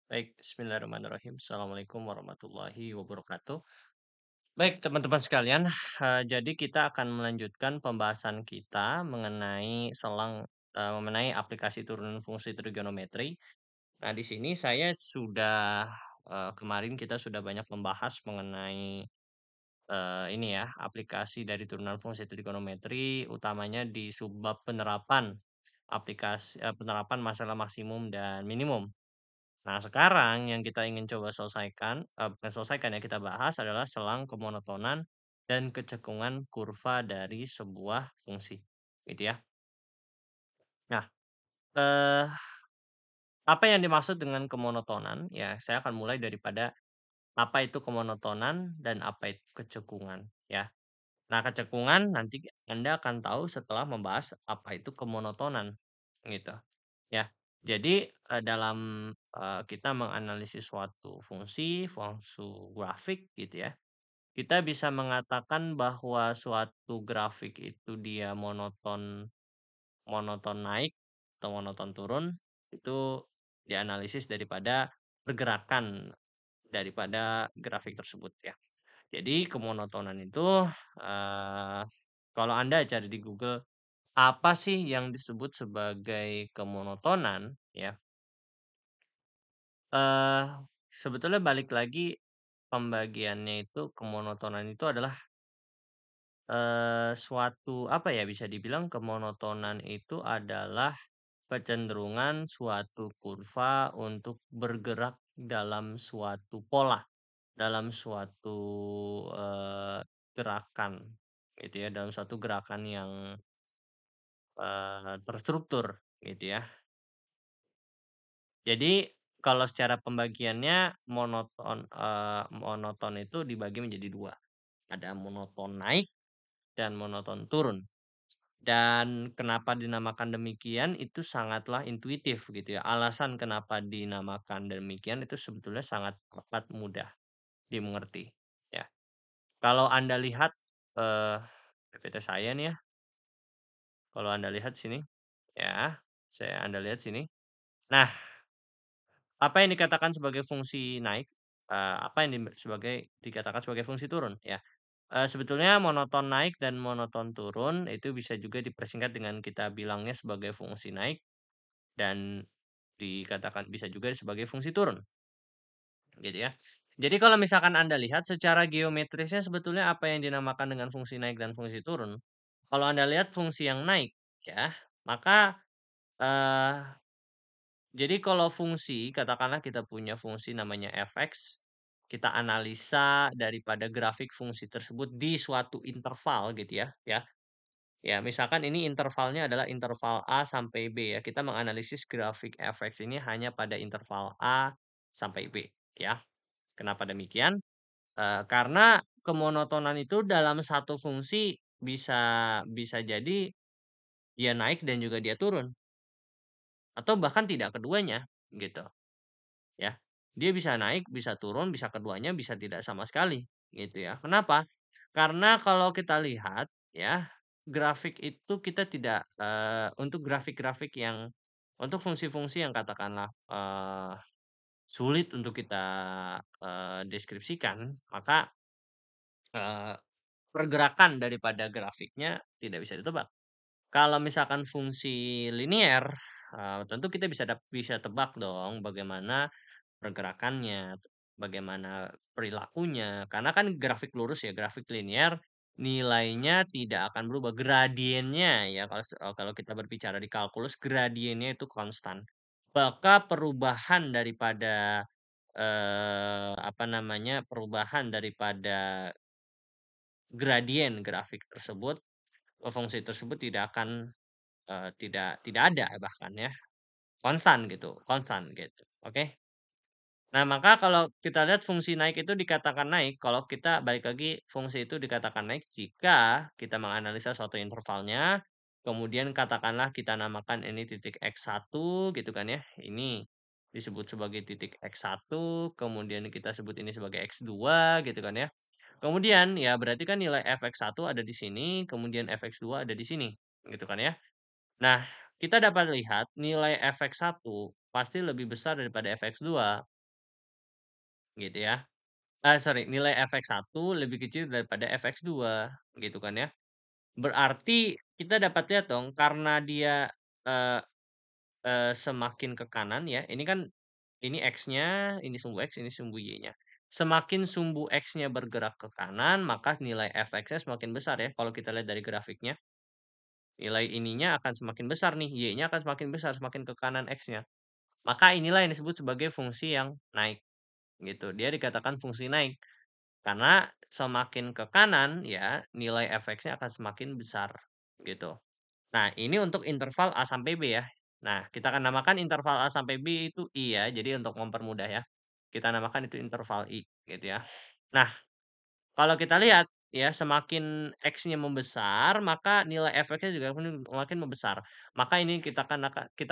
Baik, bismillahirrahmanirrahim. Assalamualaikum warahmatullahi wabarakatuh. Baik, teman-teman sekalian, jadi kita akan melanjutkan pembahasan kita mengenai aplikasi turunan fungsi trigonometri. Nah, di sini saya sudah kemarin kita sudah banyak membahas mengenai ini ya, aplikasi dari turunan fungsi trigonometri, utamanya di subbab penerapan masalah maksimum dan minimum. Nah, sekarang yang kita ingin coba selesaikan, bukan selesaikan ya, kita bahas adalah selang kemonotonan dan kecekungan kurva dari sebuah fungsi, gitu ya. Nah, eee, apa yang dimaksud dengan kemonotonan? Ya, saya akan mulai daripada apa itu kemonotonan dan apa itu kecekungan, ya. Nah, kecekungan nanti Anda akan tahu setelah membahas apa itu kemonotonan, gitu, ya. Jadi, kita menganalisis suatu fungsi grafik gitu ya, kita bisa mengatakan bahwa suatu grafik itu dia monoton monoton naik atau monoton turun, itu dianalisis daripada pergerakan daripada grafik tersebut ya. Jadi kemonotonan itu, eee, kalau Anda cari di Google, apa sih yang disebut sebagai kemonotonan ya, eee, sebetulnya balik lagi pembagiannya itu kemonotonan itu adalah, suatu apa ya, bisa dibilang kemonotonan itu adalah kecenderungan suatu kurva untuk bergerak dalam suatu pola, dalam suatu, gerakan gitu ya, dalam suatu gerakan yang, terstruktur gitu ya. Jadi kalau secara pembagiannya monoton itu dibagi menjadi 2, ada monoton naik dan monoton turun. Dan kenapa dinamakan demikian itu sangatlah intuitif gitu ya. Alasan kenapa dinamakan demikian itu sebetulnya sangat amat mudah dimengerti, ya. Kalau Anda lihat, eee, PPT saya nih ya, kalau Anda lihat sini, ya, Anda lihat sini. Nah, apa yang dikatakan sebagai fungsi naik, apa yang dikatakan sebagai fungsi turun, ya. Sebetulnya monoton naik dan monoton turun itu bisa juga dipersingkat dengan kita bilangnya sebagai fungsi naik dan dikatakan bisa juga sebagai fungsi turun, gitu ya. Jadi kalau misalkan Anda lihat secara geometrisnya sebetulnya apa yang dinamakan dengan fungsi naik dan fungsi turun, kalau Anda lihat fungsi yang naik ya, maka, eee, jadi kalau fungsi katakanlah kita punya fungsi namanya f(x), kita analisa daripada grafik fungsi tersebut di suatu interval gitu ya. Ya, misalkan ini intervalnya adalah interval A sampai B ya, kita menganalisis grafik f(x) ini hanya pada interval A sampai B ya. Kenapa demikian? Karena kemonotonan itu dalam satu fungsi bisa bisa jadi dia naik dan juga dia turun, atau bahkan tidak keduanya, gitu, ya. Dia bisa naik, bisa turun, bisa keduanya, bisa tidak sama sekali, gitu ya. Kenapa? Karena kalau kita lihat ya, grafik itu kita tidak, untuk grafik-grafik yang untuk fungsi-fungsi yang katakanlah, sulit untuk kita, deskripsikan, maka, eee pergerakan daripada grafiknya tidak bisa ditebak. Kalau misalkan fungsi linier, tentu kita bisa tebak dong bagaimana pergerakannya, bagaimana perilakunya. Karena kan grafik lurus ya, grafik linier nilainya tidak akan berubah, gradiennya ya kalau kita berbicara di kalkulus gradiennya itu konstan. Maka perubahan daripada, perubahan daripada gradien grafik tersebut, fungsi tersebut tidak akan, tidak ada bahkan ya, konstan gitu, oke. Nah, maka kalau kita lihat fungsi naik itu dikatakan naik, kalau kita balik lagi fungsi itu dikatakan naik jika kita menganalisa suatu intervalnya, kemudian katakanlah kita namakan ini titik x1 gitu kan ya, ini disebut sebagai titik x1, kemudian kita sebut ini sebagai x2 gitu kan ya. Kemudian ya berarti kan nilai fx1 ada di sini, kemudian fx2 ada di sini, gitu kan ya. Nah, kita dapat lihat nilai fx1 pasti lebih besar daripada fx2. gitu ya. Sorry, nilai fx1 lebih kecil daripada fx2 gitu kan ya. Berarti kita dapat lihat dong karena dia, eee semakin ke kanan ya, ini kan ini X-nya, ini sumbu X, ini sumbu Y-nya. Semakin sumbu X-nya bergerak ke kanan, maka nilai fx-nya semakin besar ya, kalau kita lihat dari grafiknya. Nilai ininya akan semakin besar nih, Y-nya akan semakin besar, semakin ke kanan X-nya. Maka inilah yang disebut sebagai fungsi yang naik, gitu. Dia dikatakan fungsi naik, karena semakin ke kanan ya, nilai fx-nya akan semakin besar, gitu. Nah, ini untuk interval A sampai B ya. Nah, kita akan namakan interval A sampai B itu I ya. Jadi untuk mempermudah ya, kita namakan itu interval I gitu ya. Nah, kalau kita lihat ya, semakin X-nya membesar, maka nilai efeknya juga makin membesar. Maka ini kita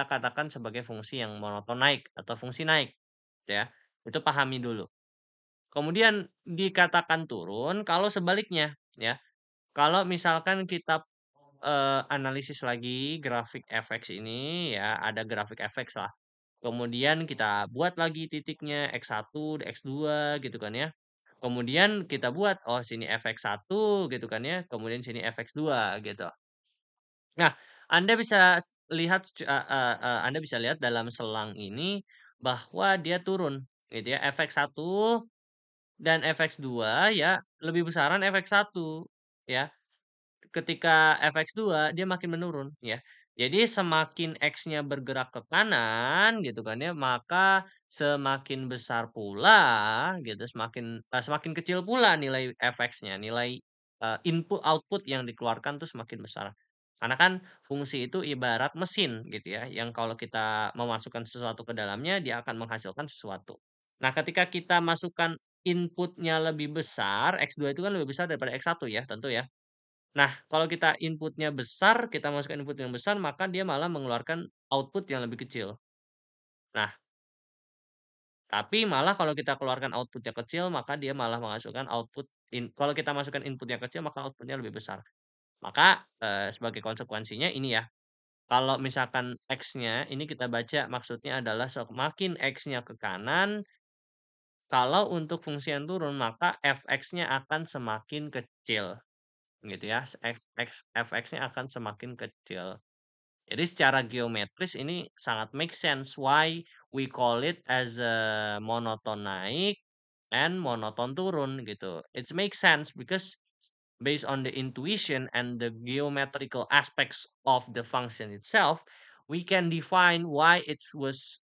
katakan sebagai fungsi yang monoton naik atau fungsi naik gitu ya. Itu pahami dulu. Kemudian dikatakan turun kalau sebaliknya ya. Kalau misalkan kita analisis lagi grafik FX ini ya, ada grafik FX lah. Kemudian kita buat lagi titiknya X1, X2 gitu kan ya. Kemudian kita buat, oh sini FX1 gitu kan ya, kemudian sini FX2 gitu. Nah, Anda bisa Anda bisa lihat dalam selang ini bahwa dia turun gitu ya. FX1 dan FX2 ya lebih besaran FX1 ya. Ketika FX2 dia makin menurun ya. Jadi semakin X-nya bergerak ke kanan gitu kan ya, maka semakin besar pula gitu, semakin kecil pula nilai FX-nya, nilai, input output yang dikeluarkan tuh semakin besar. Karena kan fungsi itu ibarat mesin gitu ya, yang kalau kita memasukkan sesuatu ke dalamnya dia akan menghasilkan sesuatu. Nah, ketika kita masukkan inputnya lebih besar, X2 itu kan lebih besar daripada X1 ya, tentu ya. Nah, kalau kita inputnya besar, kita masukkan input yang besar, maka dia malah mengeluarkan output yang lebih kecil. Nah, tapi malah kalau kita keluarkan outputnya kecil, maka dia malah menghasilkan kalau kita masukkan inputnya kecil, maka outputnya lebih besar. Maka, sebagai konsekuensinya ini ya, kalau misalkan X-nya, ini kita baca maksudnya adalah semakin X-nya ke kanan, kalau untuk fungsi yang turun, maka fx-nya akan semakin kecil, gitu ya. Fx-nya akan semakin kecil. Jadi secara geometris ini sangat make sense why we call it as a monoton naik and monoton turun gitu. It makes sense because based on the intuition and the geometrical aspects of the function itself, we can define why it was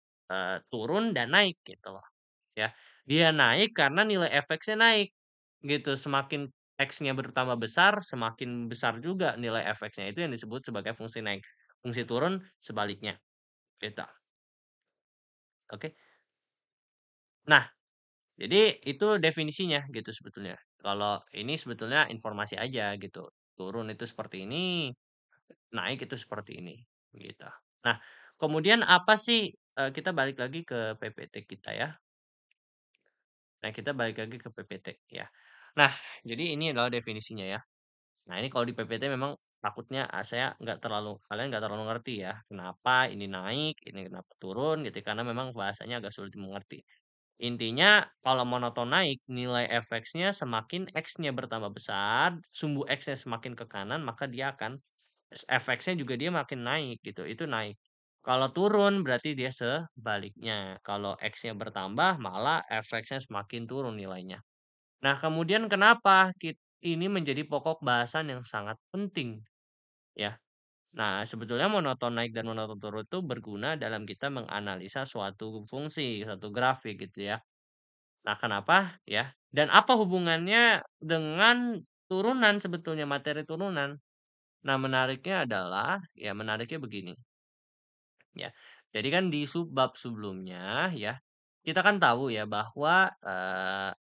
turun dan naik gitu loh. Ya, dia naik karena nilai fx-nya naik gitu. Semakin X-nya bertambah besar, semakin besar juga nilai fx-nya. Itu yang disebut sebagai fungsi naik. Fungsi turun sebaliknya, gitu. Oke. Nah, jadi itu definisinya gitu sebetulnya. Kalau ini sebetulnya informasi aja gitu. Turun itu seperti ini, naik itu seperti ini, gitu. Nah, kemudian apa sih, kita balik lagi ke PPT kita ya. Nah, kita balik lagi ke PPT ya. Nah, jadi ini adalah definisinya ya. Nah, ini kalau di PPT memang takutnya, kalian nggak terlalu ngerti ya, kenapa ini naik, ini kenapa turun gitu, karena memang bahasanya agak sulit dimengerti. Intinya kalau monoton naik, nilai fx-nya semakin x-nya bertambah besar, sumbu x-nya semakin ke kanan, maka dia akan fx-nya juga dia makin naik gitu, itu naik. Kalau turun berarti dia sebaliknya. Kalau x-nya bertambah, malah fx-nya semakin turun nilainya. Nah, kemudian kenapa ini menjadi pokok bahasan yang sangat penting, ya. Nah, sebetulnya monoton naik dan monoton turun itu berguna dalam kita menganalisa suatu fungsi, suatu grafik gitu ya. Nah, kenapa ya? Dan apa hubungannya dengan turunan sebetulnya, materi turunan? Nah, menariknya begini, ya. Jadi kan di subbab sebelumnya ya, kita kan tahu ya bahwa,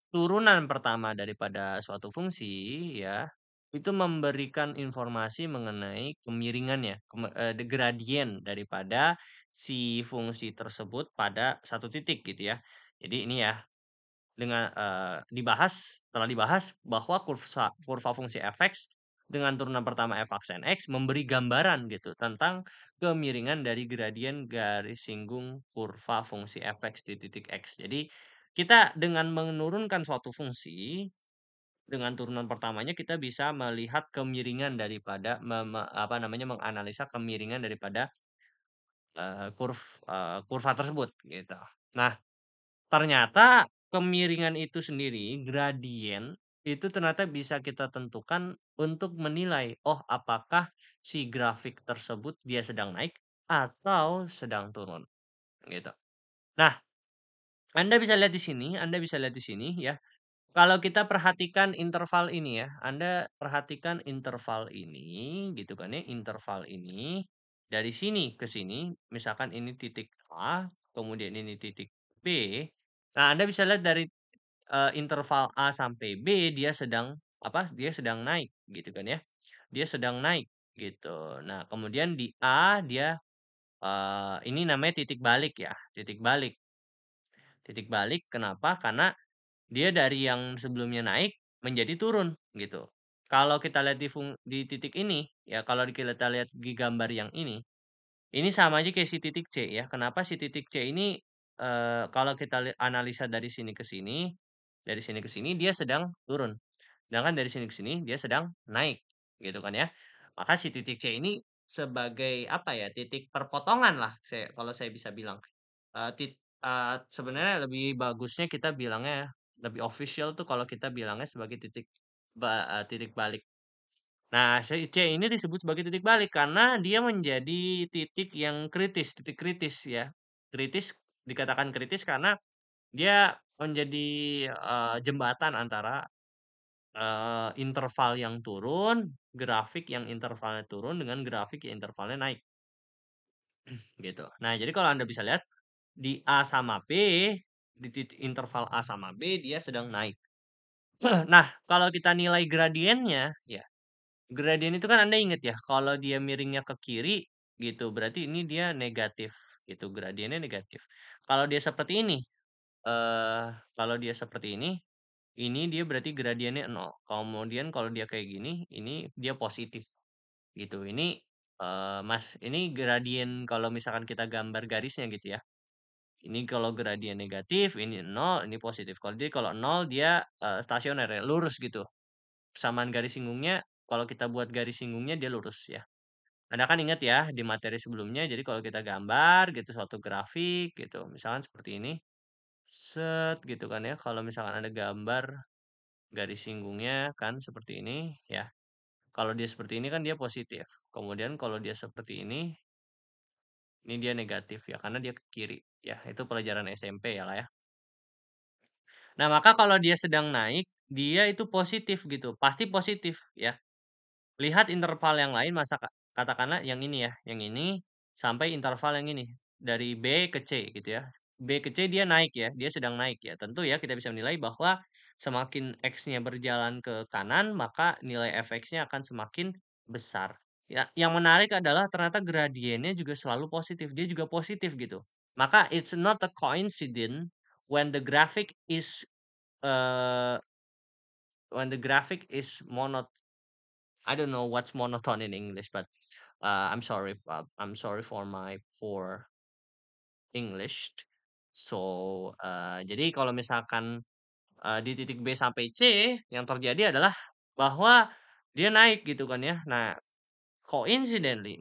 turunan pertama daripada suatu fungsi ya, itu memberikan informasi mengenai kemiringannya, the gradient daripada si fungsi tersebut pada satu titik gitu ya. Jadi ini ya, telah dibahas bahwa kurva fungsi f(x) dengan turunan pertama f(x) dan x memberi gambaran gitu tentang kemiringan dari gradien garis singgung kurva fungsi f(x) di titik x. Jadi kita dengan menurunkan suatu fungsi, dengan turunan pertamanya kita bisa melihat kemiringan daripada apa namanya, menganalisa kemiringan daripada, kurva tersebut, gitu. Nah, ternyata kemiringan itu sendiri, gradien, itu ternyata bisa kita tentukan untuk menilai, oh apakah si grafik tersebut dia sedang naik atau sedang turun, gitu. Nah, Anda bisa lihat di sini ya, kalau kita perhatikan interval ini ya, Anda perhatikan interval ini gitu kan ya, interval ini dari sini ke sini, misalkan ini titik A, kemudian ini titik B. Nah, Anda bisa lihat dari, interval A sampai B dia sedang apa, dia sedang naik gitu kan ya. Dia sedang naik gitu. Nah, kemudian di A dia, ini namanya titik balik ya, titik balik. Titik balik kenapa? Karena dia dari yang sebelumnya naik menjadi turun gitu. Kalau kita lihat di titik ini ya, kalau kita lihat di gambar yang ini sama aja kayak si titik C ya. Kenapa si titik C ini kalau kita analisa dari sini ke sini dia sedang turun. Sedangkan dari sini ke sini dia sedang naik gitu kan ya. Maka si titik C ini sebagai apa ya, titik perpotongan lah kalau saya bisa bilang. Sebenarnya lebih bagusnya kita bilangnya lebih official tuh kalau kita bilangnya sebagai titik balik. Nah, si C ini disebut sebagai titik balik karena dia menjadi titik kritis ya. Kritis dikatakan kritis karena dia menjadi, jembatan antara, interval yang turun, grafik yang intervalnya turun dengan grafik yang intervalnya naik, gitu. Nah, jadi kalau Anda bisa lihat di A sama B, di titik interval A sama B dia sedang naik. Nah, kalau kita nilai gradiennya, ya gradien itu kan Anda inget ya, kalau dia miringnya ke kiri gitu, berarti ini dia negatif gitu, gradiennya negatif. Kalau dia seperti kalau dia seperti ini dia berarti gradiennya 0. Kemudian kalau dia kayak gini, ini dia positif gitu. Ini gradien kalau misalkan kita gambar garisnya gitu ya. Ini kalau gradien negatif, ini 0, ini positif. Kalau 0 dia, stasioner ya, lurus gitu. Persamaan garis singgungnya, kalau kita buat garis singgungnya dia lurus ya. Anda kan ingat ya di materi sebelumnya, jadi kalau kita gambar gitu suatu grafik gitu, misalkan seperti ini, set gitu kan ya, kalau misalkan ada gambar garis singgungnya kan seperti ini ya. Kalau dia seperti ini kan dia positif. Kemudian kalau dia seperti ini dia negatif ya, karena dia ke kiri ya. Itu pelajaran SMP ya lah ya. Nah, maka kalau dia sedang naik, dia itu positif gitu, pasti positif ya. Lihat interval yang lain katakanlah yang ini ya, yang ini sampai interval yang ini, dari B ke C gitu ya. B ke C dia naik ya, dia sedang naik ya. Tentu ya kita bisa menilai bahwa semakin X-nya berjalan ke kanan, maka nilai fx-nya akan semakin besar. Ya, yang menarik adalah ternyata gradiennya juga selalu positif, dia juga positif gitu. Maka it's not a coincidence when the graphic is uh, mono I don't know what's monotone in English, but I'm sorry for my poor English. So, jadi kalau misalkan, di titik B sampai C yang terjadi adalah bahwa dia naik gitu kan ya. Nah,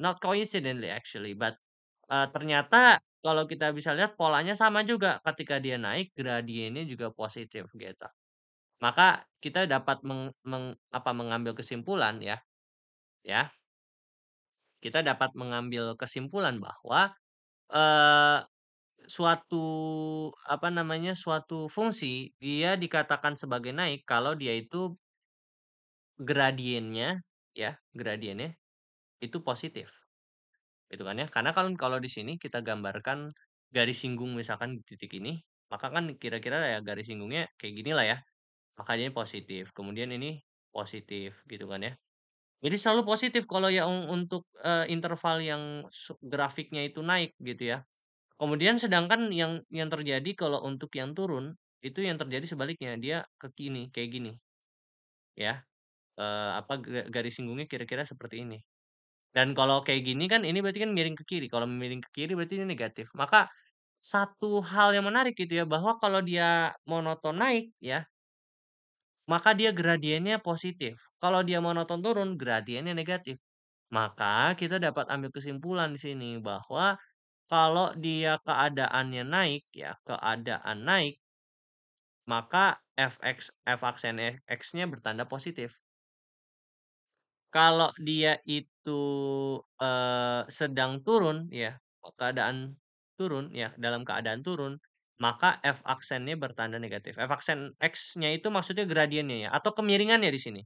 not coincidentally actually, but, ternyata kalau kita bisa lihat polanya sama juga ketika dia naik gradiennya juga positif gitu. Maka kita dapat mengambil kesimpulan ya, kita dapat mengambil kesimpulan bahwa, eee, suatu apa namanya, suatu fungsi dia dikatakan sebagai naik kalau dia itu gradiennya gradiennya itu positif, gitu kan ya. Karena kan kalau di sini kita gambarkan garis singgung misalkan di titik ini, maka kan kira-kira ya garis singgungnya kayak gini lah ya, maka dia positif, kemudian ini positif, gitu kan ya. Jadi selalu positif kalau yang untuk, interval yang grafiknya itu naik gitu ya. Kemudian sedangkan yang terjadi kalau untuk yang turun, itu yang terjadi sebaliknya, dia ke kini kayak gini ya, garis singgungnya kira-kira seperti ini. Dan kalau kayak gini kan ini berarti kan miring ke kiri, kalau miring ke kiri berarti ini negatif. Maka satu hal yang menarik gitu ya, bahwa kalau dia monoton naik ya, maka dia gradiennya positif. Kalau dia monoton turun, gradiennya negatif. Maka kita dapat ambil kesimpulan di sini bahwa kalau dia keadaannya naik ya, keadaan naik, maka f aksen X-nya bertanda positif. Kalau dia itu, sedang turun ya, keadaan turun ya, dalam keadaan turun, maka F aksennya bertanda negatif. F aksen X-nya itu maksudnya gradiennya ya, atau kemiringannya di sini.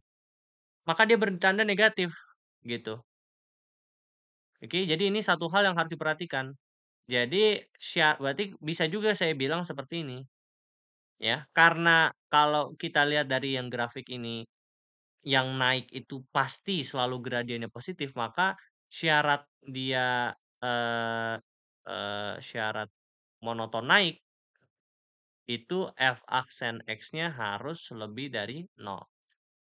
Maka dia bertanda negatif, gitu. Oke, jadi ini satu hal yang harus diperhatikan. Jadi berarti bisa juga saya bilang seperti ini, ya, karena kalau kita lihat dari yang grafik ini, yang naik itu pasti selalu gradiennya positif, maka syarat dia, eee syarat monoton naik, itu F aksen X-nya harus lebih dari nol.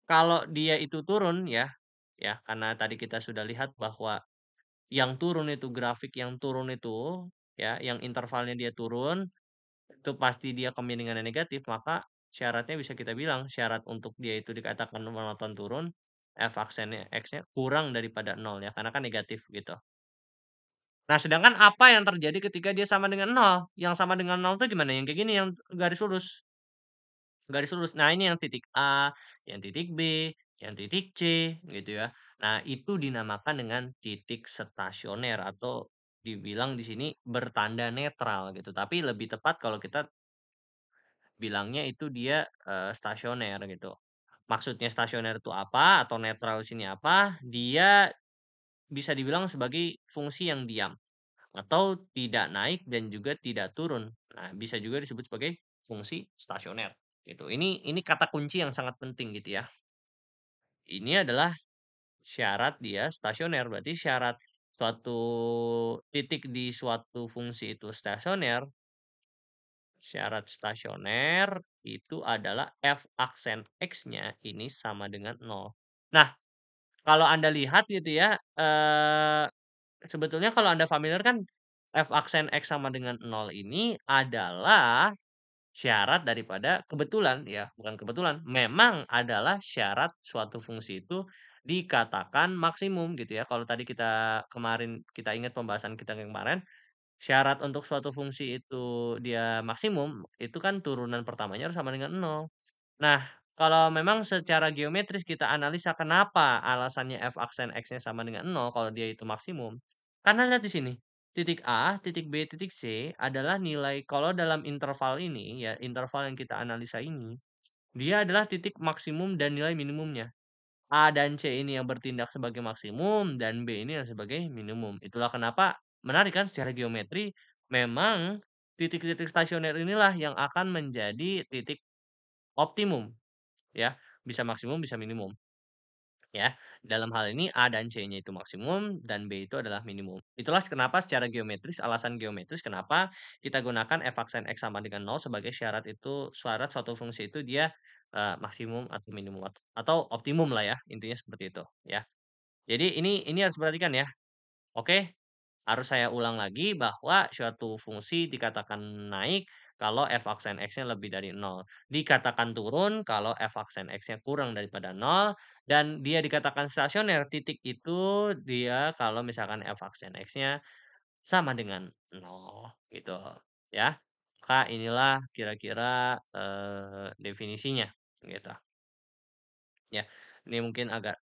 Kalau dia itu turun ya, ya karena tadi kita sudah lihat bahwa yang turun itu grafik yang turun itu, ya yang intervalnya dia turun, itu pasti dia kemiringannya negatif, maka syaratnya bisa kita bilang, syarat untuk dia itu dikatakan monoton turun, F aksennya X-nya kurang daripada nol ya, karena kan negatif gitu. Nah, sedangkan apa yang terjadi ketika dia sama dengan nol? Yang sama dengan nol itu gimana? Yang kayak gini, yang garis lurus garis lurus. Nah, ini yang titik A, yang titik B, yang titik C, gitu ya. Nah, itu dinamakan dengan titik stasioner atau dibilang di sini bertanda netral gitu. Tapi lebih tepat kalau kita bilangnya itu dia, stasioner gitu. Maksudnya stasioner itu apa atau netral di sini apa, dia bisa dibilang sebagai fungsi yang diam atau tidak naik dan juga tidak turun. Nah, bisa juga disebut sebagai fungsi stasioner gitu. Ini kata kunci yang sangat penting gitu ya. Ini adalah syarat dia stasioner, berarti syarat suatu titik di suatu fungsi itu stasioner. Syarat stasioner itu adalah F aksen X-nya ini sama dengan nol. Nah, kalau Anda lihat gitu ya, sebetulnya kalau Anda familiar kan F aksen X sama dengan nol ini adalah syarat daripada kebetulan ya, bukan kebetulan, memang adalah syarat suatu fungsi itu dikatakan maksimum gitu ya. Kalau tadi kita kemarin kita ingat pembahasan kita yang kemarin, syarat untuk suatu fungsi itu dia maksimum, itu kan turunan pertamanya harus sama dengan nol. Nah, kalau memang secara geometris kita analisa kenapa alasannya f aksen X-nya sama dengan nol kalau dia itu maksimum. Karena lihat di sini, titik A, titik B, titik C adalah nilai kalau dalam interval ini ya, interval yang kita analisa ini, dia adalah titik maksimum dan nilai minimumnya. A dan C ini yang bertindak sebagai maksimum dan B ini yang sebagai minimum. Itulah kenapa menarik kan secara geometri memang titik-titik stasioner inilah yang akan menjadi titik optimum ya, bisa maksimum bisa minimum ya. Dalam hal ini A dan C-nya itu maksimum dan B itu adalah minimum. Itulah kenapa secara geometris, alasan geometris kenapa kita gunakan f aksen X sama dengan nol sebagai syarat itu syarat suatu fungsi itu dia, maksimum atau minimum atau optimum lah ya, intinya seperti itu ya. Jadi ini harus diperhatikan ya. Oke, harus saya ulang lagi bahwa suatu fungsi dikatakan naik kalau f aksen X-nya lebih dari nol. Dikatakan turun kalau f aksen X-nya kurang daripada nol. Dan dia dikatakan stasioner, titik itu dia kalau misalkan f aksen X-nya sama dengan nol, gitu ya. Maka inilah kira-kira, definisinya, gitu. Ya, ini mungkin agak,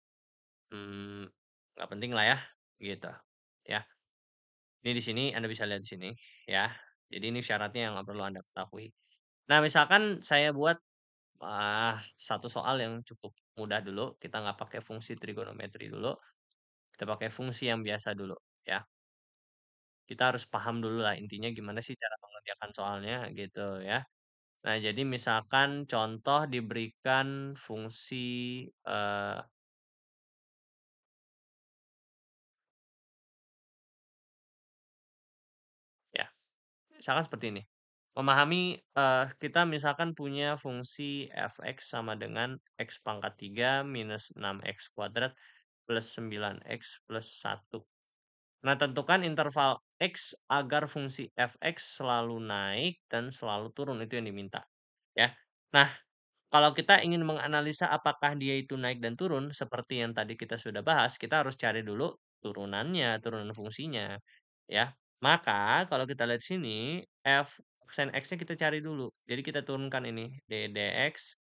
nggak penting lah ya, gitu, ya. Ini di sini Anda bisa lihat di sini ya. Jadi ini syaratnya yang perlu Anda ketahui. Nah, misalkan saya buat, satu soal yang cukup mudah dulu, kita nggak pakai fungsi trigonometri dulu, kita pakai fungsi yang biasa dulu ya. Kita harus paham dulu lah intinya gimana sih cara mengerjakan soalnya gitu ya. Nah, jadi misalkan contoh diberikan fungsi, eee, ya misalkan seperti ini. Memahami, kita misalkan punya fungsi f(x) sama dengan x pangkat 3 minus 6x kuadrat plus 9x plus 1. Nah, tentukan interval X agar fungsi f(x) selalu naik dan selalu turun, itu yang diminta, ya. Nah, kalau kita ingin menganalisa apakah dia itu naik dan turun, seperti yang tadi kita sudah bahas, kita harus cari dulu turunannya, turunan fungsinya, ya. Maka kalau kita lihat sini, f sin X-nya kita cari dulu. Jadi kita turunkan ini, dx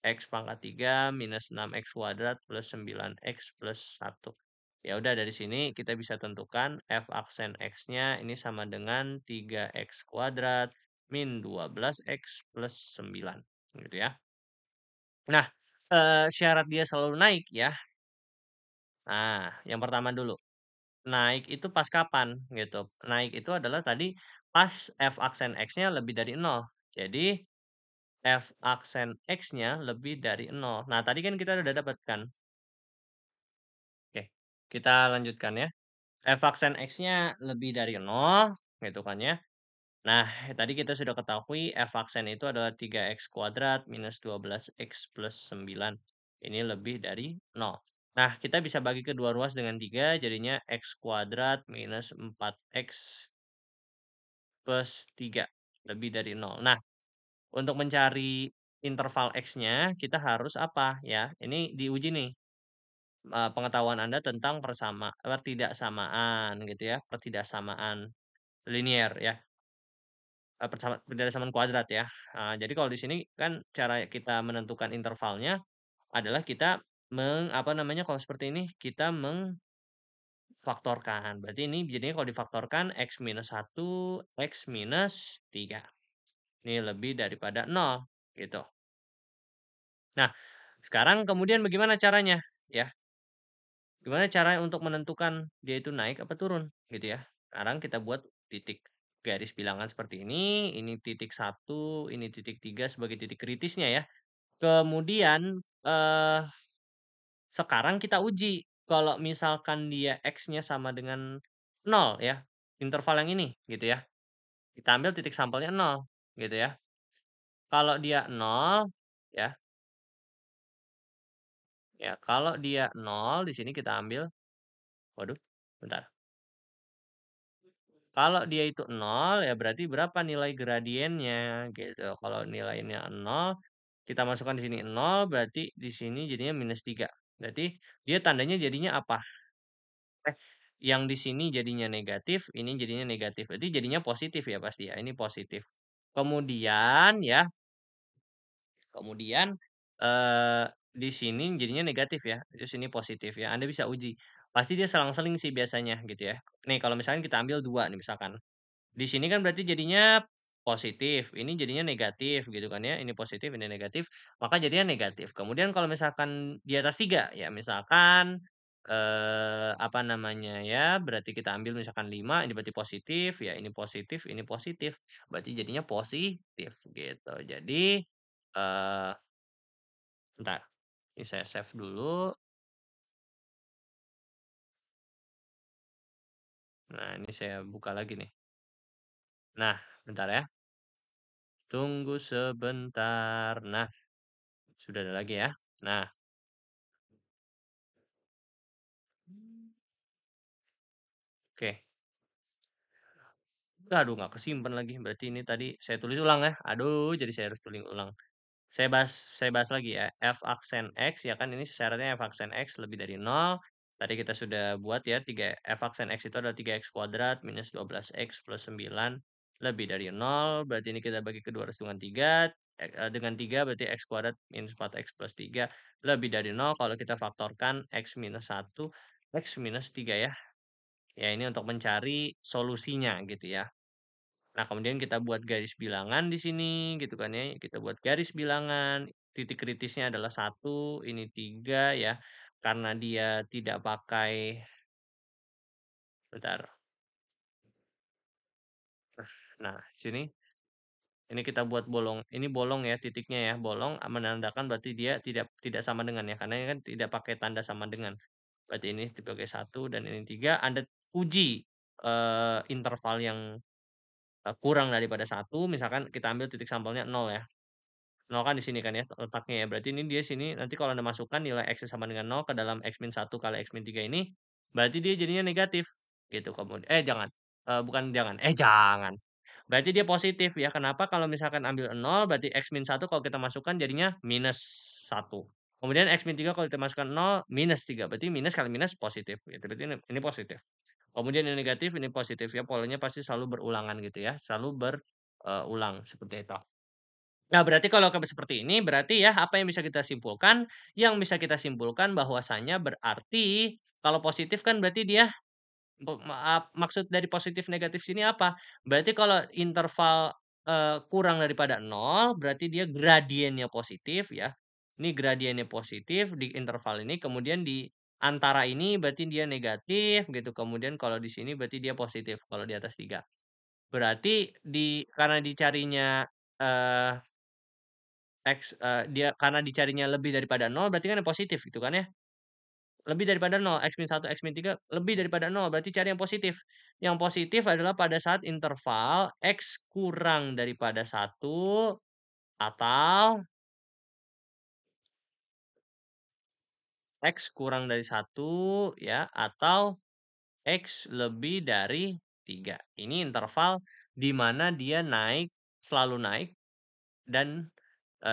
X pangkat 3 minus 6x kuadrat plus 9x plus 1. Ya udah dari sini kita bisa tentukan f aksen X-nya ini sama dengan 3x kuadrat min 12x plus 9. Gitu ya. Nah, syarat dia selalu naik ya. Nah, yang pertama dulu, naik itu pas kapan gitu. Naik itu adalah tadi pas f aksen X-nya lebih dari 0. Jadi f aksen X-nya lebih dari 0. Nah, tadi kan kita udah dapat kan. Oke, kita lanjutkan ya. F aksen X-nya lebih dari 0, gitu kan ya. Nah, tadi kita sudah ketahui f aksen itu adalah 3x kuadrat minus 12x plus 9. Ini lebih dari 0. Nah, kita bisa bagi kedua ruas dengan 3, jadinya x kuadrat minus 4x plus 3. Lebih dari 0. Nah, untuk mencari interval x-nya, kita harus apa ya? Ini diuji nih. Pengetahuan Anda tentang pertidaksamaan gitu ya, pertidaksamaan linier ya, pertidaksamaan kuadrat ya. Jadi kalau di sini kan cara kita menentukan intervalnya adalah kita apa namanya, kalau seperti ini kita mengfaktorkan. Berarti ini jadinya kalau difaktorkan x minus 1, x minus 3. Ini lebih daripada 0 gitu. Nah, sekarang kemudian bagaimana caranya ya? Gimana cara untuk menentukan dia itu naik apa turun gitu ya. Sekarang kita buat titik garis bilangan seperti ini titik 1, ini titik 3 sebagai titik kritisnya ya. Kemudian, sekarang kita uji kalau misalkan dia X-nya sama dengan 0 ya, interval yang ini gitu ya. Kita ambil titik sampelnya 0 gitu ya. Kalau dia 0 ya, kalau dia 0 di sini kita ambil, waduh bentar. Kalau dia itu 0, ya berarti berapa nilai gradiennya, gitu. Kalau nilainya 0, kita masukkan di sini 0, berarti di sini jadinya minus 3. Berarti dia tandanya jadinya apa? Eh, yang di sini jadinya negatif, ini jadinya negatif. Berarti jadinya positif ya pasti ya, ini positif. Kemudian ya, kemudian, di sini jadinya negatif ya, di sini positif ya, Anda bisa uji. Pasti dia selang-seling sih biasanya gitu ya. Nih kalau misalkan kita ambil 2 nih misalkan. Di sini kan berarti jadinya positif, ini jadinya negatif gitu kan ya, ini positif, ini negatif, maka jadinya negatif. Kemudian kalau misalkan di atas 3, ya misalkan, apa namanya ya, berarti kita ambil misalkan 5, ini berarti positif, ya ini positif, berarti jadinya positif gitu. Jadi, eee, bentar, ini saya save dulu. Nah, ini saya buka lagi nih. Nah, bentar ya, tunggu sebentar. Nah, sudah ada lagi ya. Nah, oke. Aduh nggak kesimpan lagi, berarti ini tadi saya tulis ulang ya. Aduh, jadi saya harus tulis ulang. Saya bahas lagi ya, f aksen X ya kan ini syaratnya f aksen X lebih dari 0. Tadi kita sudah buat ya, f aksen X itu adalah 3x kuadrat minus 12x plus 9 lebih dari 0. Berarti ini kita bagi kedua harus dengan 3. Dengan 3 berarti x kuadrat minus 4x plus 3 lebih dari 0. Kalau kita faktorkan x minus 1, x minus 3 ya. Ya ini untuk mencari solusinya gitu ya. Nah, kemudian kita buat garis bilangan di sini gitu kan ya. Kita buat garis bilangan, titik kritisnya adalah 1, ini 3 ya. Karena dia tidak pakai, bentar. Nah, sini ini kita buat bolong. Ini bolong ya titiknya ya. Bolong menandakan berarti dia tidak tidak sama dengan ya. Karena ini kan tidak pakai tanda sama dengan. Berarti ini sebagai 1 dan ini 3. Anda uji interval yang kurang daripada 1, misalkan kita ambil titik sampelnya 0 ya. 0 kan di sini kan ya letaknya ya, berarti ini dia sini nanti kalau Anda masukkan nilai X sama dengan 0 ke dalam X min 1 kali X min 3 ini, berarti dia jadinya negatif. gitu. Jangan, bukan jangan, jangan. Berarti dia positif ya, kenapa kalau misalkan ambil nol berarti X min satu kalau kita masukkan jadinya minus satu. Kemudian X min 3 kalau kita masukkan nol minus 3 berarti minus kali minus positif gitu, berarti ini positif. Kemudian yang negatif, ini positif ya, polanya pasti selalu berulangan gitu ya, selalu berulang seperti itu. Nah, berarti kalau seperti ini, berarti ya apa yang bisa kita simpulkan? Yang bisa kita simpulkan bahwasanya berarti kalau positif kan berarti dia maaf, maksud dari positif negatif sini apa? Berarti kalau interval, kurang daripada nol, berarti dia gradiennya positif ya. Ini gradiennya positif di interval ini, kemudian di antara ini berarti dia negatif gitu, kemudian kalau di sini berarti dia positif kalau di atas 3. Berarti karena dicarinya, eee, dia karena dicarinya lebih daripada nol berarti kan yang positif gitu kan ya? Lebih daripada nol, X min satu X min 3 lebih daripada nol, berarti cari yang positif. Yang positif adalah pada saat interval X kurang daripada satu atau X kurang dari satu ya, atau X lebih dari 3. Ini interval di mana dia naik, selalu naik dan,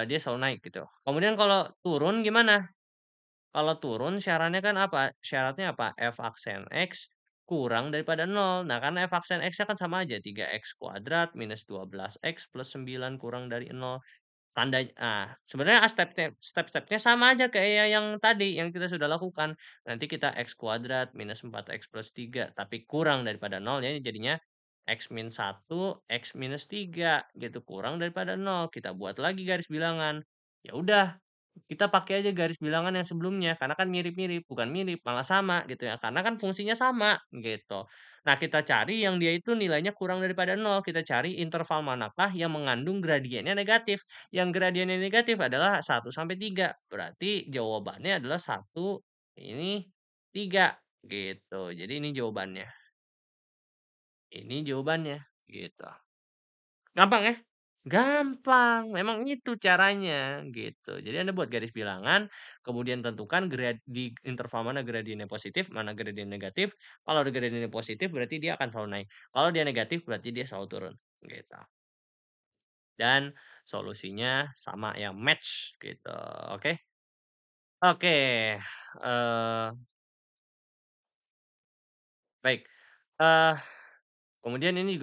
dia selalu naik gitu. Kemudian kalau turun gimana? Kalau turun syaratnya kan apa? Syaratnya apa? F aksen X kurang daripada nol. Nah, karena F aksen X-nya kan sama aja, 3x kuadrat minus 12x plus 9 kurang dari nol. Sebenarnya step-stepnya sama aja kayak yang tadi, yang kita sudah lakukan. Nanti kita x kuadrat minus 4x plus 3 tapi kurang daripada nol ya, jadinya x min satu x minus 3 gitu, kurang daripada nol. Kita buat lagi garis bilangan. Ya udah, kita pakai aja garis bilangan yang sebelumnya, karena kan mirip-mirip, bukan mirip, malah sama gitu ya, karena kan fungsinya sama, gitu. Nah, kita cari yang dia itu nilainya kurang daripada nol, kita cari interval manakah yang mengandung gradiennya negatif. Yang gradiennya negatif adalah 1 sampai 3. Berarti jawabannya adalah satu, ini 3 gitu. Jadi ini jawabannya. Ini jawabannya, gitu. Gampang ya? Gampang, memang itu caranya, gitu. Jadi Anda buat garis bilangan, kemudian tentukan di interval mana gradiennya positif, mana gradien negatif. Kalau ada gradiennya positif berarti dia akan selalu naik. Kalau dia negatif berarti dia selalu turun, gitu. Dan solusinya sama yang match gitu, oke? Oke, baik, eee, kemudian ini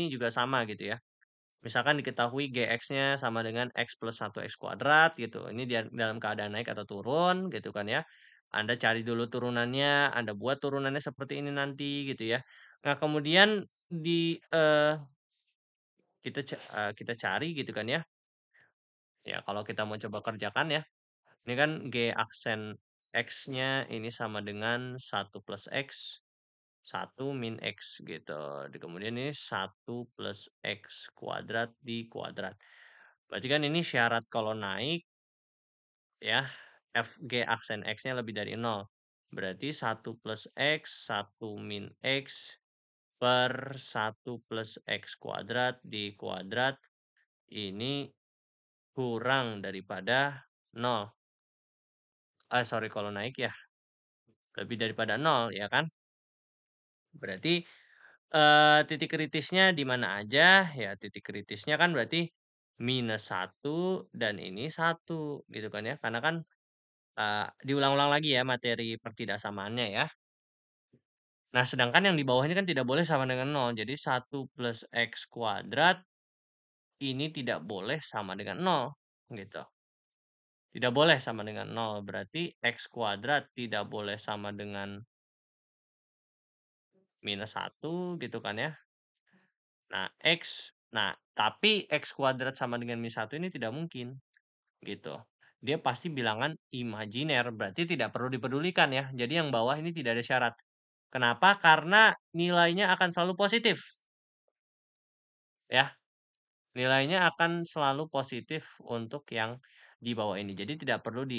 juga sama gitu ya. Misalkan diketahui Gx-nya sama dengan X plus 1x kuadrat gitu, ini dia dalam keadaan naik atau turun gitu kan ya. Anda cari dulu turunannya, Anda buat turunannya seperti ini nanti gitu ya. Nah kemudian kita cari gitu kan ya, ya kalau kita mau coba kerjakan ya, ini kan G aksen X-nya ini sama dengan 1 plus X, 1 min X gitu. Kemudian ini 1 plus X kuadrat di kuadrat. Berarti kan ini syarat kalau naik ya, Fg aksen X-nya lebih dari nol. Berarti 1 plus X, 1 min X per 1 plus X kuadrat di kuadrat ini kurang daripada nol. Sorry kalau naik ya, lebih daripada nol ya kan? Berarti, titik kritisnya di mana aja? Ya titik kritisnya kan berarti minus satu dan ini satu gitu kan ya, karena kan, diulang-ulang lagi ya materi pertidaksamaannya ya. Nah sedangkan yang di bawah ini kan tidak boleh sama dengan nol, jadi 1 plus X kuadrat ini tidak boleh sama dengan nol gitu. Tidak boleh sama dengan nol, berarti X kuadrat tidak boleh sama dengan minus satu gitu kan ya. Tapi X kuadrat sama dengan min satu ini tidak mungkin, gitu. Dia pasti bilangan imajiner, berarti tidak perlu dipedulikan ya. Jadi yang bawah ini tidak ada syarat. Kenapa? Karena nilainya akan selalu positif, ya. Nilainya akan selalu positif untuk yang di bawah ini. Jadi tidak perlu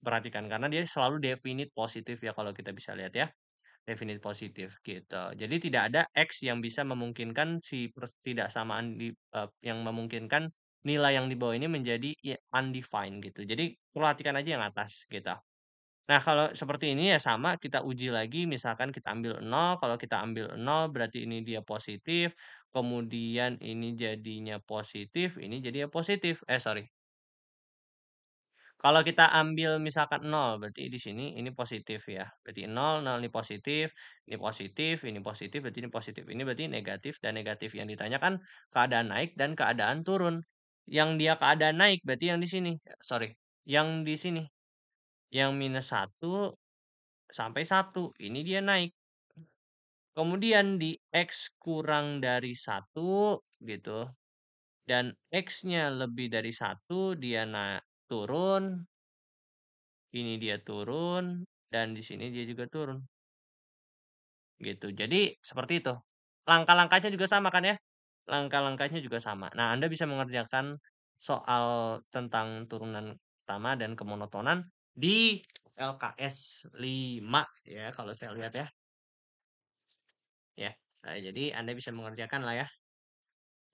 perhatikan karena dia selalu definite positif ya kalau kita bisa lihat ya. Definite positif gitu. Jadi tidak ada X yang bisa memungkinkan si ketidaksamaan yang memungkinkan nilai yang di bawah ini menjadi undefined gitu. Jadi perhatikan aja yang atas gitu. Nah, kalau seperti ini ya sama kita uji lagi misalkan kita ambil nol, kalau kita ambil nol berarti ini dia positif, kemudian ini jadinya positif, ini jadinya positif. Sorry. Kalau kita ambil misalkan nol berarti di sini ini positif ya. Berarti nol nol ini positif, ini positif, ini positif, berarti ini positif. Ini berarti negatif dan negatif. Yang ditanyakan keadaan naik dan keadaan turun. Yang dia keadaan naik berarti yang di sini. Sorry, yang di sini. Yang -1 sampai 1 ini dia naik. Kemudian di X kurang dari 1 gitu, dan X-nya lebih dari 1 dia turun, ini dia turun, dan di sini dia juga turun, gitu. Jadi seperti itu. Langkah-langkahnya juga sama kan ya? Langkah-langkahnya juga sama. Nah, Anda bisa mengerjakan soal tentang turunan pertama dan kemonotonan di LKS 5 ya, kalau saya lihat ya. Ya, jadi Anda bisa mengerjakan lah ya.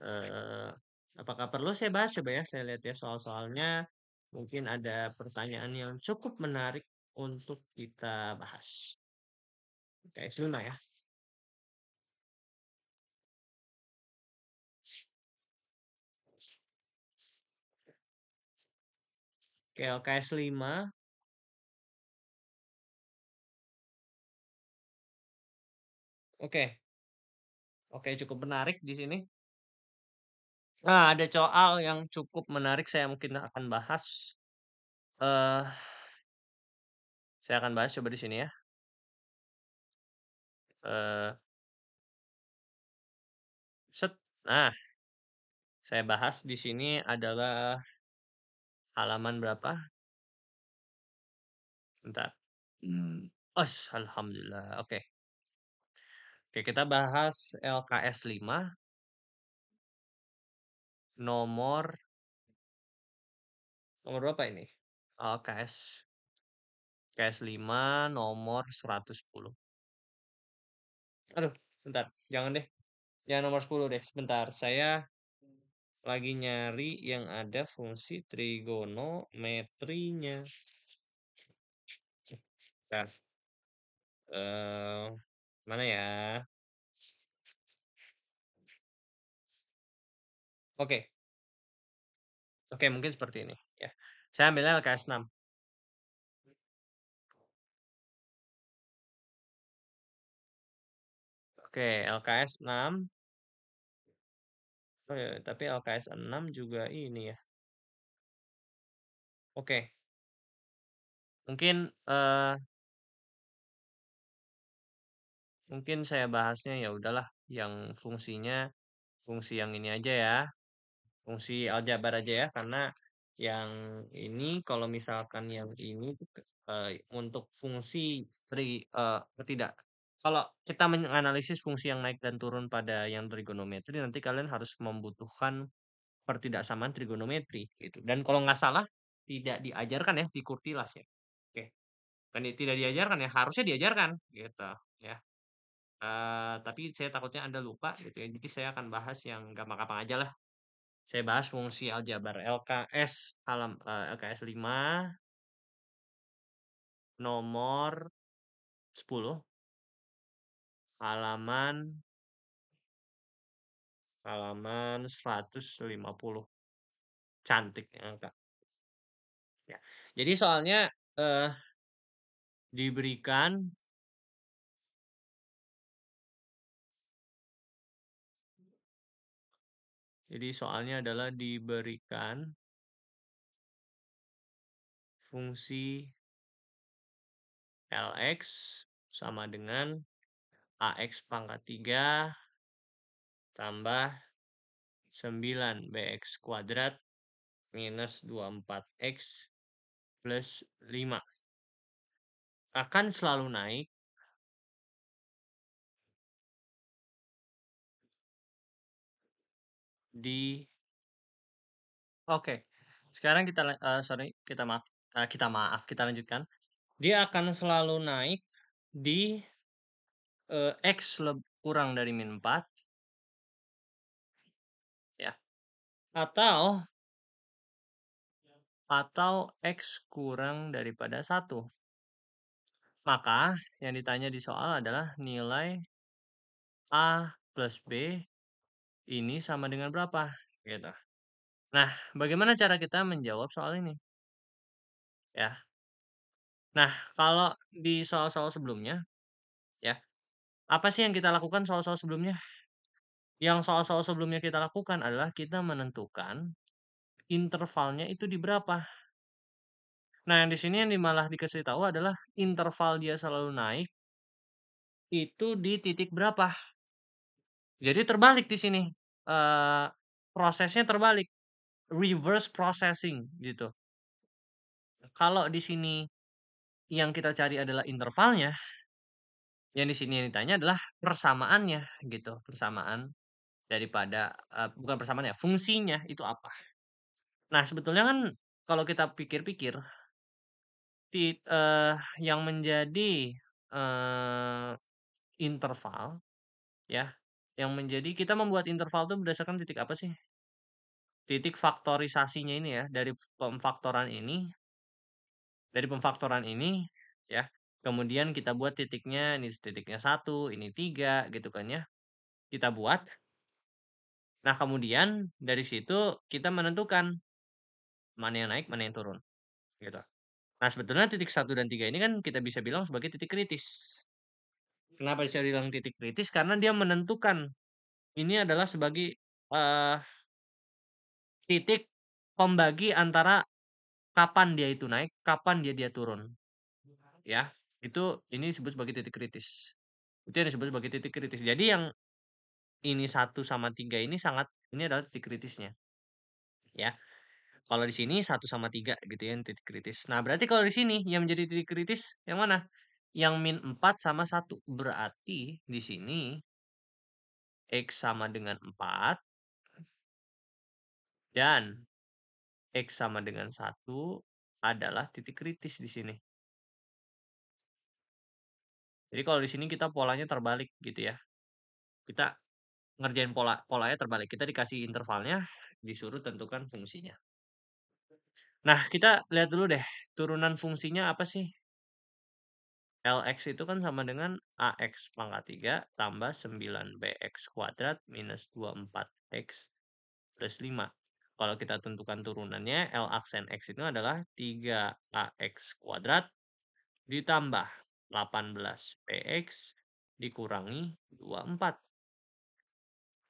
Eee, apakah perlu saya bahas? Coba ya saya lihat ya soal-soalnya. Mungkin ada pertanyaan yang cukup menarik untuk kita bahas. Oke, Luna ya. Oke, LKS 5. Oke, oke cukup menarik di sini. Nah, ada soal yang cukup menarik saya mungkin akan bahas. Eh, saya akan bahas coba di sini ya. Eh, set. Nah, saya bahas di sini adalah halaman berapa? Bentar. Alhamdulillah. Oke. Oke, kita bahas LKS 5 nomor nomor berapa ini? LKS 5 nomor 110. Aduh, bentar. Jangan deh. Jangan nomor 10 deh. Sebentar. Saya lagi nyari yang ada fungsi trigonometrinya. Bentar. Eh, mana ya? Oke. Oke, mungkin seperti ini ya. Saya ambilnya LKS 6. Oke, LKS 6. Oh ya, tapi LKS 6 juga ini ya. Oke. Mungkin mungkin saya bahasnya ya udahlah yang fungsinya fungsi yang ini aja ya. Fungsi aljabar aja ya karena yang ini kalau misalkan yang ini tuh untuk fungsi tidak kalau kita menganalisis fungsi yang naik dan turun pada yang trigonometri nanti kalian harus membutuhkan pertidaksamaan trigonometri gitu. Dan kalau nggak salah tidak diajarkan ya di Kurtilas ya. Oke. Kan tidak diajarkan ya, harusnya diajarkan gitu ya. Tapi saya takutnya Anda lupa gitu ya. Jadi saya akan bahas yang gampang-gampang aja lah. Saya bahas fungsi aljabar LKS 5 nomor 10 halaman halaman 150. Cantik ya, Kak. Ya. Jadi soalnya eh diberikan jadi soalnya adalah diberikan fungsi Lx sama dengan AX pangkat 3 tambah 9 BX kuadrat minus 24X plus 5 akan selalu naik di oke. Sekarang kita sorry, kita lanjutkan. Dia akan selalu naik di X kurang dari min 4 ya. Atau X kurang daripada 1. Maka yang ditanya di soal adalah nilai A plus B ini sama dengan berapa? Gitu. Nah, bagaimana cara kita menjawab soal ini? Ya. Nah, kalau di soal-soal sebelumnya, ya, apa sih yang kita lakukan soal-soal sebelumnya? Yang soal-soal sebelumnya kita lakukan adalah kita menentukan intervalnya itu di berapa. Nah, yang di sini yang malah dikasih tahu adalah interval dia selalu naik itu di titik berapa. Jadi terbalik di sini. Eee, prosesnya terbalik, reverse processing gitu. Kalau di sini yang kita cari adalah intervalnya, yang di sini yang ditanya adalah persamaannya gitu, persamaan daripada bukan persamaan ya, fungsinya itu apa. Nah, sebetulnya kan kalau kita pikir-pikir, yang menjadi, eee, interval ya, yang menjadi kita membuat interval itu berdasarkan titik apa sih? Titik faktorisasinya ini ya, dari pemfaktoran ini ya, kemudian kita buat titiknya, ini titiknya 1 ini 3 gitu kan ya, kita buat. Nah, kemudian dari situ kita menentukan mana yang naik, mana yang turun, gitu. Nah, sebetulnya titik 1 dan 3 ini kan kita bisa bilang sebagai titik kritis. Kenapa bisa bilang titik kritis? Karena dia menentukan ini adalah sebagai, titik pembagi antara kapan dia itu naik, kapan dia turun, ya. Ini disebut sebagai titik kritis. Itu yang disebut sebagai titik kritis. Jadi yang ini 1 sama 3 ini ini adalah titik kritisnya, ya. Kalau di sini 1 sama 3 gitu ya, yang titik kritis. Nah, berarti kalau di sini yang menjadi titik kritis yang mana? Yang -4 sama 1. Berarti di sini X sama dengan 4 dan X sama dengan 1 adalah titik kritis di sini. Jadi kalau di sini kita polanya terbalik gitu ya. Kita ngerjain polanya terbalik. Kita dikasih intervalnya, disuruh tentukan fungsinya. Nah, kita lihat dulu deh, turunan fungsinya apa sih? Lx itu kan sama dengan AX pangkat 3 tambah 9BX kuadrat minus 24X plus 5. Kalau kita tentukan turunannya, L aksen X itu adalah 3AX kuadrat ditambah 18PX dikurangi 24.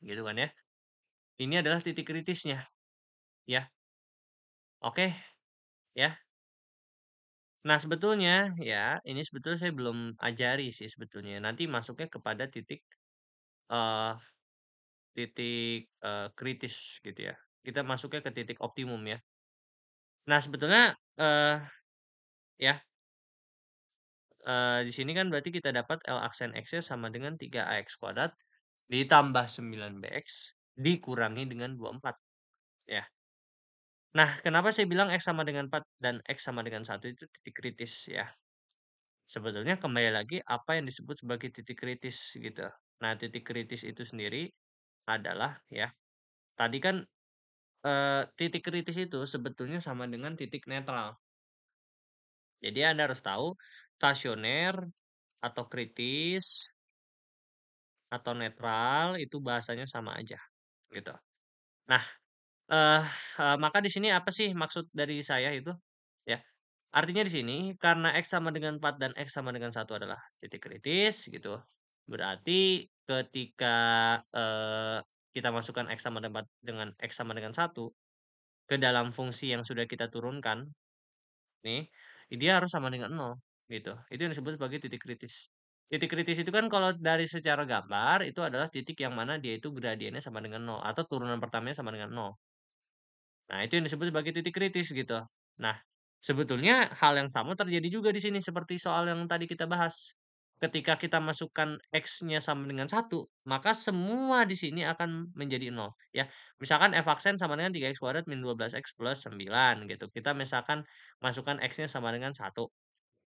Gitu kan ya. Ini adalah titik kritisnya. Ya, oke ya. Nah, sebetulnya ya, ini sebetulnya saya belum ajari sih sebetulnya. Nanti masuknya kepada eh kritis gitu ya. Kita masuknya ke titik optimum ya. Nah, sebetulnya ya, di sini kan berarti kita dapat L aksen X-nya sama dengan 3AX kuadrat ditambah 9BX dikurangi dengan 24 ya. Nah, kenapa saya bilang X sama dengan 4 dan X sama dengan 1 itu titik kritis ya. Sebetulnya kembali lagi apa yang disebut sebagai titik kritis gitu. Nah, titik kritis itu sendiri adalah ya, tadi kan titik kritis itu sebetulnya sama dengan titik netral. Jadi Anda harus tahu stasioner atau kritis atau netral itu bahasanya sama aja gitu. Nah, eee maka di sini apa sih maksud dari saya itu? Ya, artinya di sini karena X sama dengan 4 dan X sama dengan 1 adalah titik kritis gitu, berarti ketika, kita masukkan X sama dengan 1 ke dalam fungsi yang sudah kita turunkan nih, dia harus sama dengan 0 gitu. Itu yang disebut sebagai titik kritis. Titik kritis itu kan kalau dari secara gambar itu adalah titik yang mana dia itu gradiennya sama dengan 0 atau turunan pertamanya sama dengan 0. Nah, itu yang disebut sebagai titik kritis gitu. Nah, sebetulnya hal yang sama terjadi juga di sini seperti soal yang tadi kita bahas. Ketika kita masukkan X-nya sama dengan 1 maka semua di sini akan menjadi 0 ya. Misalkan f aksen sama dengan 3x kuadrat min 12x plus 9 gitu. Kita misalkan masukkan X-nya sama dengan 1.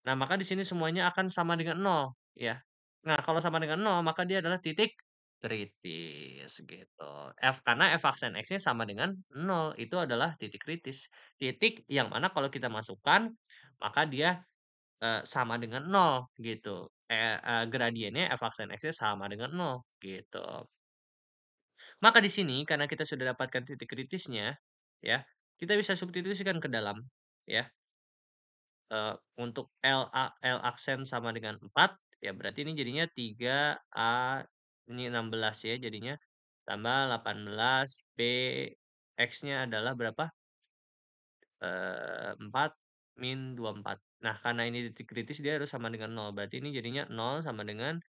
Nah, maka di sini semuanya akan sama dengan 0 ya. Nah, kalau sama dengan 0 maka dia adalah titik kritis gitu. Karena f aksen X-nya sama dengan 0 itu adalah titik kritis. Titik yang mana kalau kita masukkan maka dia sama dengan nol gitu. Gradiennya f aksen X-nya sama dengan nol gitu. Maka di sini karena kita sudah dapatkan titik kritisnya, ya, kita bisa substitusikan ke dalam, ya, untuk L aksen sama dengan 4 ya berarti ini jadinya 3A, ini 16 ya jadinya, tambah 18 B, X-nya adalah berapa? 4 min 24. Nah, karena ini titik kritis dia harus sama dengan nol, berarti ini jadinya nol sama dengan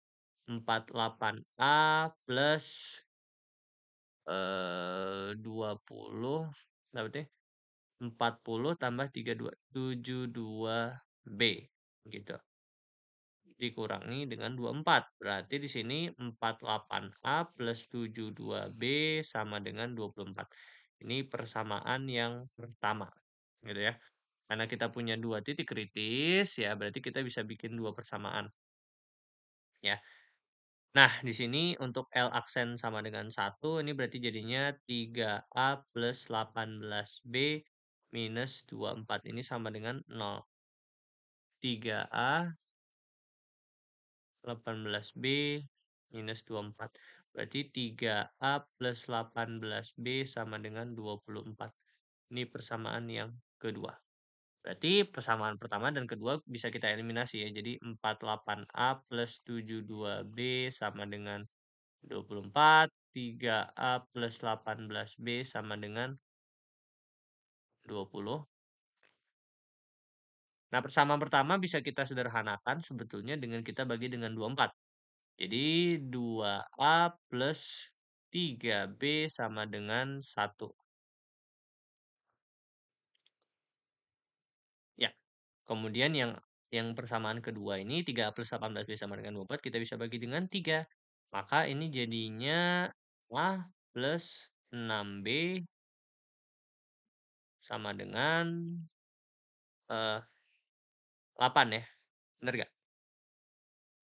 48A plus 20, berarti 40 tambah 72B gitu. Dikurangi dengan 24. Berarti di sini 48A plus 72B sama dengan 24. Ini persamaan yang pertama, gitu ya. Karena kita punya dua titik kritis, ya berarti kita bisa bikin dua persamaan, ya. Nah, di sini untuk L aksen sama dengan 1, ini berarti jadinya 3A plus 18B minus 24. Ini sama dengan 0. 3A 18B minus 24. Berarti 3A plus 18B sama dengan 24. Ini persamaan yang kedua. Berarti persamaan pertama dan kedua bisa kita eliminasi ya. Jadi 48A plus 72B sama dengan 24. 3A plus 18B sama dengan 20. Nah, persamaan pertama bisa kita sederhanakan sebetulnya dengan kita bagi dengan 24. Jadi 2A plus 3B sama dengan 1. Ya, kemudian yang persamaan kedua ini 3A plus 18B sama dengan 24 kita bisa bagi dengan 3. Maka ini jadinya A plus 6B sama dengan 8 ya. Bener nggak?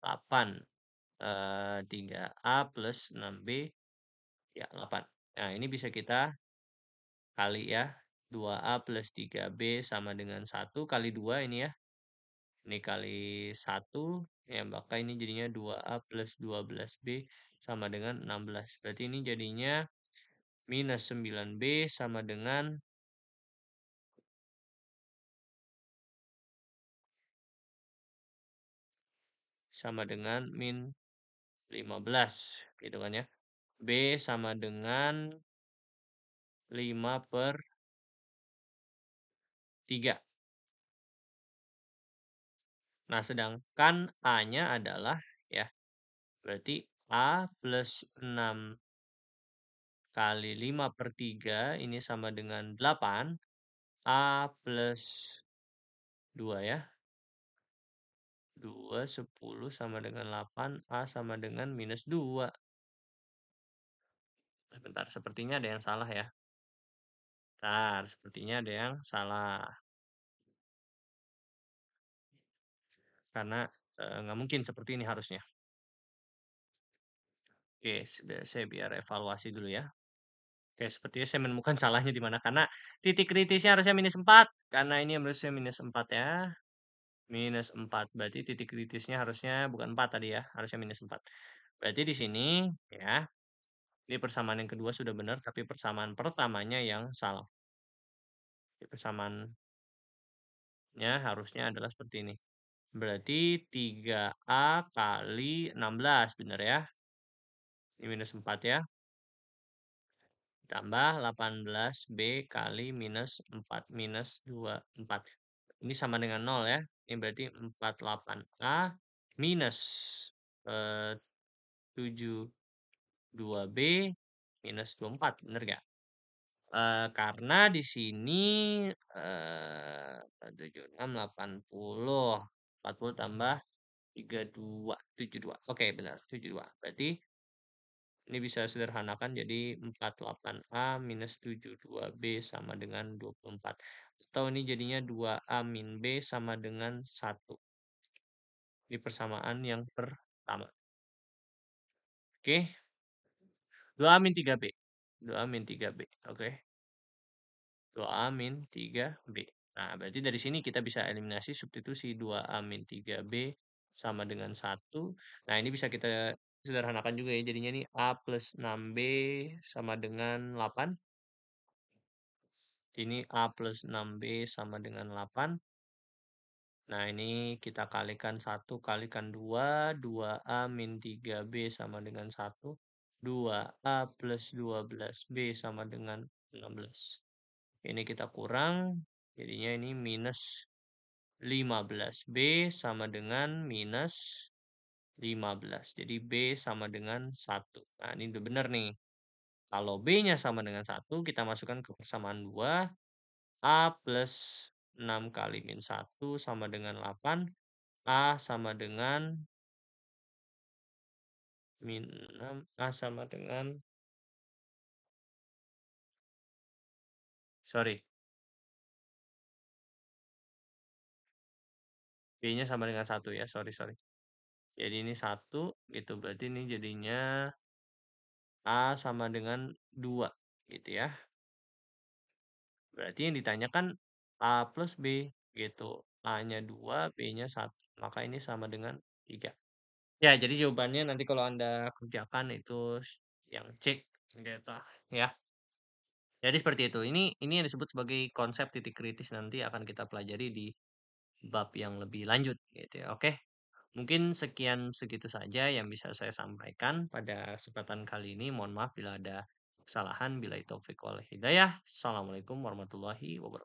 8. 3A plus 6B ya 8. Nah, ini bisa kita kali ya. 2A plus 3B sama dengan 1 kali 2 ini ya. Ini kali 1, ya maka ini jadinya 2A plus 12B sama dengan 16. Berarti ini jadinya minus 9B sama dengan min 15 gitu kan ya. B sama dengan 5/3. Nah, sedangkan A-nya adalah ya, berarti A plus 6 kali 5/3 ini sama dengan 8. A plus 2 ya. 2, 10 sama dengan 8. A sama dengan minus 2. Sebentar, sepertinya ada yang salah ya. Bentar, sepertinya ada yang salah. Karena nggak mungkin seperti ini harusnya. Oke, saya biar evaluasi dulu ya. Oke, sepertinya saya menemukan salahnya di mana. Karena titik kritisnya harusnya minus 4. Karena ini harusnya minus 4 ya. Minus 4. Berarti titik kritisnya harusnya bukan 4 tadi ya. Harusnya minus 4. Berarti di sini ya. Ini persamaan yang kedua sudah benar. Tapi persamaan pertamanya yang salah. Persamaannya harusnya adalah seperti ini. Berarti 3A kali 16. Benar ya. Ini minus 4 ya. Tambah 18B kali minus 4 minus 24. Ini sama dengan 0 ya. Ini berarti 48A minus 72B minus 24. Bener nggak? Karena di sini 76, 80. 40 tambah 32. 72. Oke, benar. 72. Berarti ini bisa sederhanakan jadi 48A minus 72B sama dengan 24. Atau ini jadinya 2A min B sama dengan 1. Ini persamaan yang pertama. Oke. 2A min 3B. 2A min 3B. Oke. 2A min 3B. Nah, berarti dari sini kita bisa eliminasi substitusi 2A min 3B sama dengan 1. Nah, ini bisa kita sederhanakan juga ya. Jadinya ini A plus 6B sama dengan 8. Ini A plus 6B sama dengan 8. Nah, ini kita kalikan 1 kalikan 2A min 3B sama dengan 1. 2A plus 12B sama dengan 16. Ini kita kurang, jadinya ini minus 15B sama dengan minus 15. Jadi B sama dengan 1. Nah, ini udah benar nih. Kalau B-nya sama dengan 1, kita masukkan ke persamaan 2. A plus 6 kali min 1 sama dengan 8. A sama dengan min 6. A sama dengan, sorry, B-nya sama dengan 1 ya, sorry, sorry. Jadi ini 1, gitu. Berarti ini jadinya A sama dengan 2, gitu ya. Berarti yang ditanyakan A plus B, gitu. A-nya 2, B-nya 1. Maka ini sama dengan 3. Ya, jadi jawabannya nanti kalau Anda kerjakan itu yang C, gitu, ya. Jadi seperti itu. Ini yang disebut sebagai konsep titik kritis, nanti akan kita pelajari di bab yang lebih lanjut, gitu ya, oke. Mungkin sekian segitu saja yang bisa saya sampaikan pada kesempatan kali ini. Mohon maaf bila ada kesalahan. Billahi taufik wal hidayah. Assalamualaikum warahmatullahi wabarakatuh.